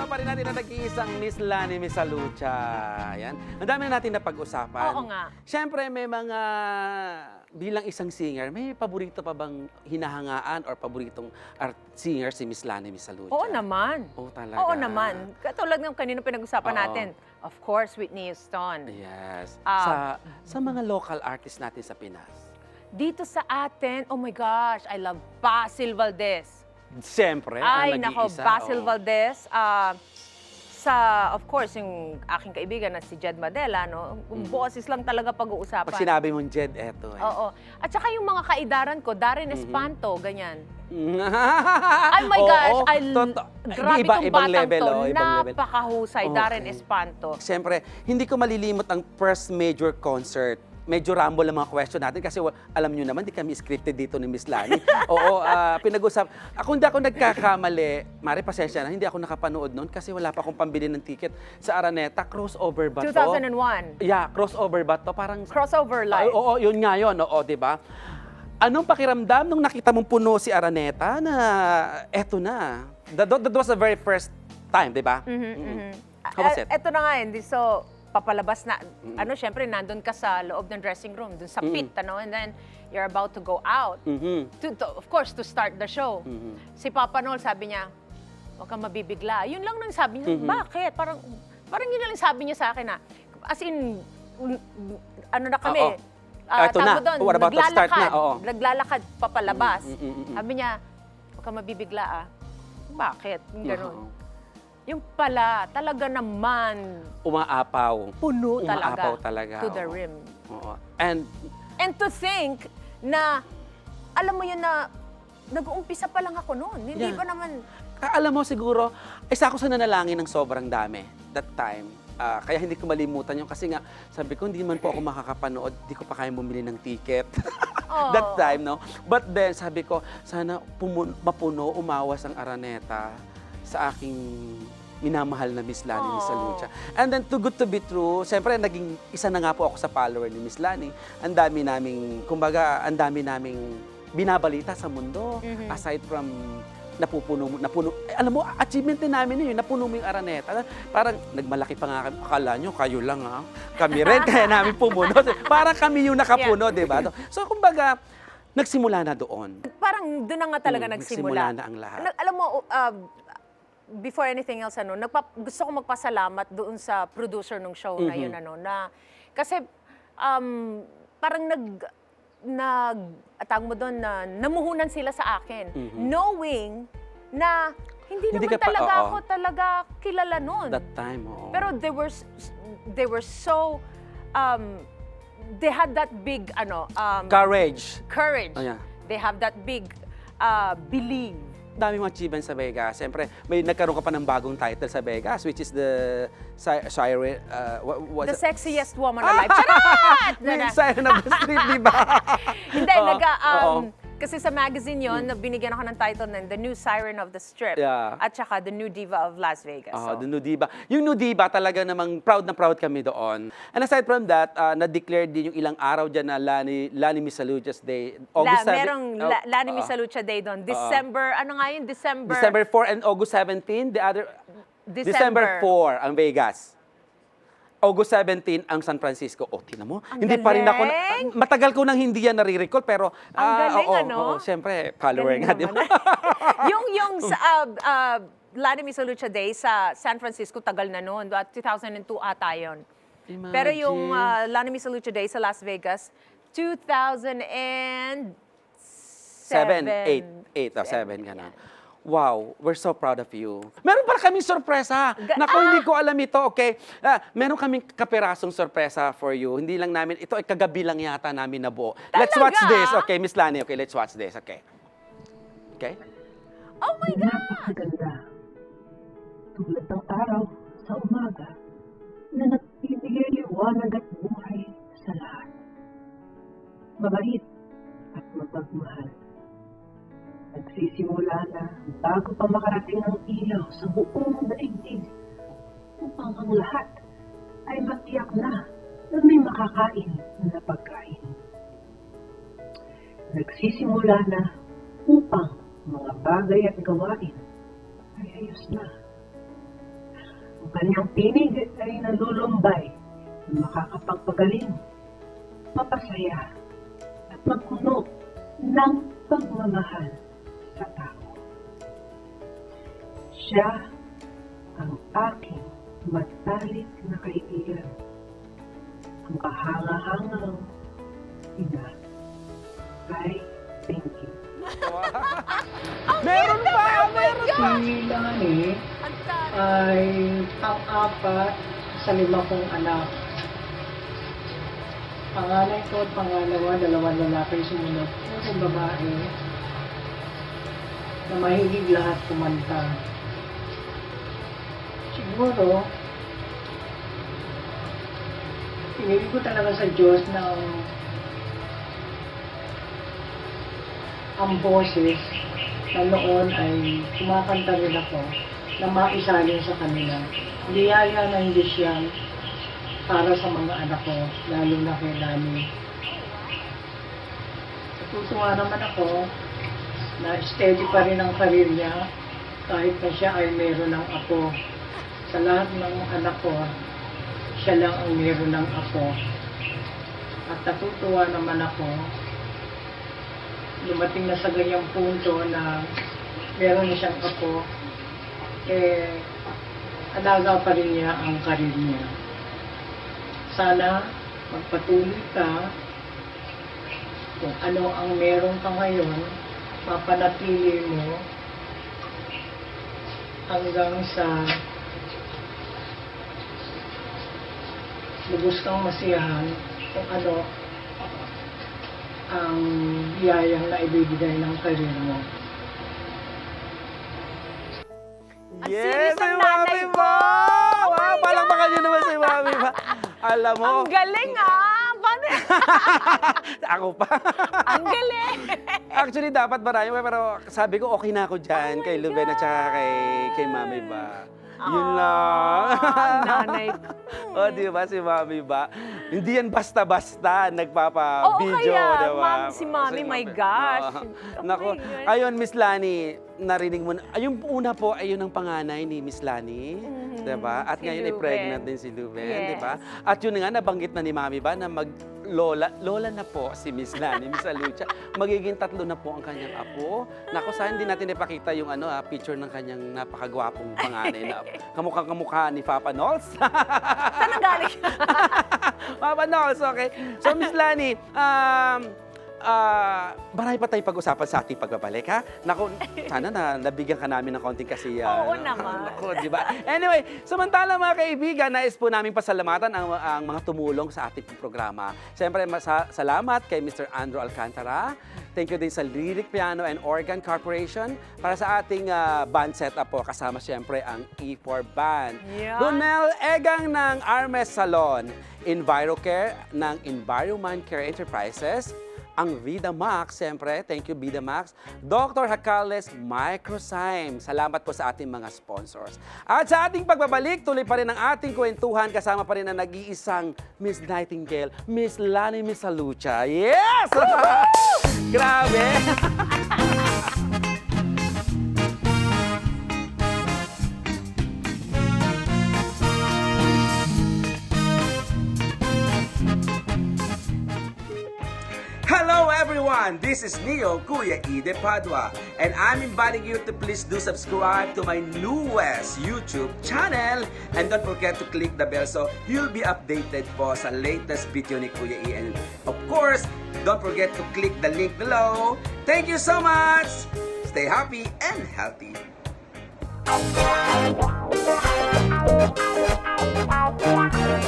kasama pa rin natin na nag-iisang Miss Lani Misalucha. Ayan. Ang dami na natin napag-usapan. Oo nga. Siyempre, may mga, bilang isang singer, may paborito pa bang hinahangaan or paboritong singer si Miss Lani Misalucha? Oo naman. Oo, talaga. Oo naman. Katulad ng kanina pinag-usapan natin. Of course, Whitney Houston. Yes. Sa mga local artists natin sa Pinas. Dito sa atin, oh my gosh, I love Basil Valdez. Siyempre, Ay, ang nako, nag-iisa. Basil Valdez. Of course, yung aking kaibigan na si Jed Madela, no? Boses lang talaga pag-uusapan. Pag sinabi mong Jed, eto eh. Oo. At saka yung mga kaidaran ko, Darren Espanto, ganyan. Oh my gosh, grabe tong batang to. Napakahusay, Darren Espanto. Siyempre, hindi ko malilimot ang first major concert. Medyo rumble ang mga question natin kasi alam nyo naman, di kami scripted dito ni Miss Lani. Oo, pinag-usap. Hindi ako nagkakamali, Mari, pasensya na, hindi ako nakapanood noon kasi wala pa akong pambili ng ticket sa Araneta. Crossover ba to? 2001. Yeah, crossover ba to? Parang Crossover live. Oo, yun nga yun. Oo, di ba? Anong pakiramdam nung nakita mong puno si Araneta na eto na? That was the very first time, di ba? How was it? Eto na nga, hindi so papalabas na, syempre, nandun ka sa loob ng dressing room, dun sa pit, and then you're about to go out. Of course, to start the show. Si Papa Noel, sabi niya, huwag kang mabibigla. Yun lang nang sabi niya, bakit? Parang yun lang sabi niya sa akin na, as in, ano na kami, ito na, what about to start na? Naglalakad papalabas. Sabi niya, huwag kang mabibigla Bakit? Ganun. Yung pala, talaga naman. Umaapaw. Puno Umaapaw talaga. To the rim. Oo. And to think na, alam mo yun na, nag-uumpisa pa lang ako noon. Hindi ba naman... Alam mo siguro, isa ako sa nanalangin ng sobrang dami that time. Kaya hindi ko malimutan yun kasi nga, sabi ko, hindi man po ako makakapanood, hindi ko pa kaya bumili ng ticket. That time, no? But then, sabi ko, sana mapuno, umawas ang Araneta sa aking minamahal na Miss Lani Misalucha. And then, too good to be true, siyempre, naging isa na nga po ako sa follower ni Miss Lani. Ang dami naming, kumbaga, ang dami naming binabalita sa mundo. Aside from napuno. Alam mo, achievement din namin yun, napuno mo yung Araneta. Parang nagmalaki pa nga kami, akala nyo, kayo lang Kami rin, kaya namin pumuno. Parang kami yung nakapuno, di ba? So, kumbaga, nagsimula na doon. Parang doon na nga talaga nagsimula. Nagsimula na ang lahat. Alam mo, before anything else, gusto ko magpasalamat doon sa producer ng show na yun, kasi parang tawag mo doon, namuhunan sila sa akin, knowing na hindi naman talaga ako kilala noon. That time, Pero they were so, they had that big, courage. Oh, yeah. They have that big belief. Daming achievements sa Vegas. Siyempre, may nagkaroon ka pa ng bagong title sa Vegas, which is the Siren... the sexiest woman alive. Charot! Siren of the Street, di ba? Hindi, kasi sa magazine yon, binigyan ako ng title ng The New Siren of the Strip. At saka The New Diva of Las Vegas. The New Diva. Yung New Diva, talaga namang proud na proud kami doon. And aside from that, na-declare din yung ilang araw dyan na Lani Misalucha's Day. August 7. Merong Lani Misalucha Day doon. December, ano nga yun? December 4 and August 17. The other... December 4 ang Vegas. August 17 ang San Francisco. Tinan mo. Hindi pa rin ako, matagal ko nang hindi yan nare-recall, pero, ang galing, siyempre, follower nga, di ba? yung Lani Misalucha Day sa San Francisco, tagal na noon. 2002 ata yun. Pero yung Lani Misalucha Day sa Las Vegas, 2007. 8, 7 ka na. Wow, we're so proud of you. Meron pala kaming sorpresa. Naku, hindi ko alam ito, okay? Meron kaming kapirasong sorpresa for you. Hindi lang namin, ito ay kagabi lang yata namin nabuo. Let's watch this, okay, Miss Lani, okay, let's watch this, okay? Okay? Oh my God! Napakaganda. Tulad ng araw sa umaga na nagbibigay liwanag at buhay sa lahat. Mabait at mapagmahal. Nagsisimula na bago pa makarating ang ilaw sa buong daigdig upang ang lahat ay matiyak na may makakain na pagkain. Nagsisimula na upang mga bagay at gawain ay ayos na. kanyang tinig ay nalulumbay na makakapagpagaling, papasaya, at magpuno ng pagmamahal sa tao. Siya ang aking matalik na kaibigan, ang kahanga-hangang ina. Ay, thank you. Meron pa! Meron pa! Si Lani Ang taray. ay pang-apat sa 5 kong anak. Panganay ko at pangalawa, 2 lalaki sumunod. Isang babae na mahilig lahat kumanta. Siguro, pinili ko talaga sa Diyos na ang boses na noon ay kumakanta rin ako na maisalin sa kanila. Niyaya ng Diyos yan para sa mga anak ko, lalo na kay Lani. Natutuwa naman ako na steady pa rin ang karir niya kahit na siya ay meron ng apo. Sa lahat ng anak ko, siya lang ang meron ng apo. At natutuwa naman ako dumating na sa ganyang punto na meron na siyang apo, alaga pa rin niya ang karir niya. Sana magpatuloy ka kung ano ang meron ka ngayon, papanatili mo hanggang sa lubos kang masiyahan kung ano ang biyayang na ibibigay ng karir mo. Ang Yes, serious si ng Mami nanay ko! Ba! Oh my Wow, palakpakan niyo naman si Mami Ba. Alam mo, Ang galing Paano? ako pa. Ang galing! Actually, dapat marami, pero sabi ko okay na ako dyan, kay Luben at saka kay Mami Ba. Yun lang. Ang nanay ko. O, di ba, si Mami Ba? Hindi yan basta-basta Oo, nagpapa-video, kaya, di ba? si Mami, my gosh. Oo. Oh Naku, my God. ayun, Miss Lani, narinig mo na. Yung una po, ayun ang panganay ni Miss Lani, di ba? At si ngayon ay Luben. pregnant din si Luben, di Yes. ba? At yun nga, nabanggit na ni Mami Ba na lola na po si Miss Lani Misalucha. Magiging 3 na po ang kanyang apo. Naku, saan hindi natin ipakita yung picture ng kanyang napakagwapong panganay na kamukhang-kamukha ni Papa Nols. Saan ang galing? Papa Nols, okay. So, Miss Lani, marami pa tayong pag-usapan sa ating pagbabalik, ha? Naku, sana nabigyan ka namin ng konting kasiyahan. Oo naman. Naku, di ba? Anyway, samantala mga kaibigan, nais po namin pasalamatan ang mga tumulong sa ating programa. Siyempre, salamat kay Mr. Andrew Alcantara. Thank you din sa Lyric Piano and Organ Corporation para sa ating band setup po. Kasama siyempre ang E4 Band. Yeah. Ronel Egang ng Armes Salon. EnviroCare ng Environment Care Enterprises. Ang Vida Max, siyempre, thank you Vida Max. Dr. Hakales Microzyme, salamat po sa ating mga sponsors. At sa ating pagbabalik, tuloy pa rin ang ating kwentuhan, kasama pa rin ang nag-iisang Miss Nightingale, Miss Lani Misalucha. Yes! Grabe! Hello everyone! This is Neo, Kuya E de Padua, and I'm inviting you to please do subscribe to my newest YouTube channel, and don't forget to click the bell so you'll be updated po sa latest video ni Kuya E. And of course, don't forget to click the link below. Thank you so much! Stay happy and healthy! Wow.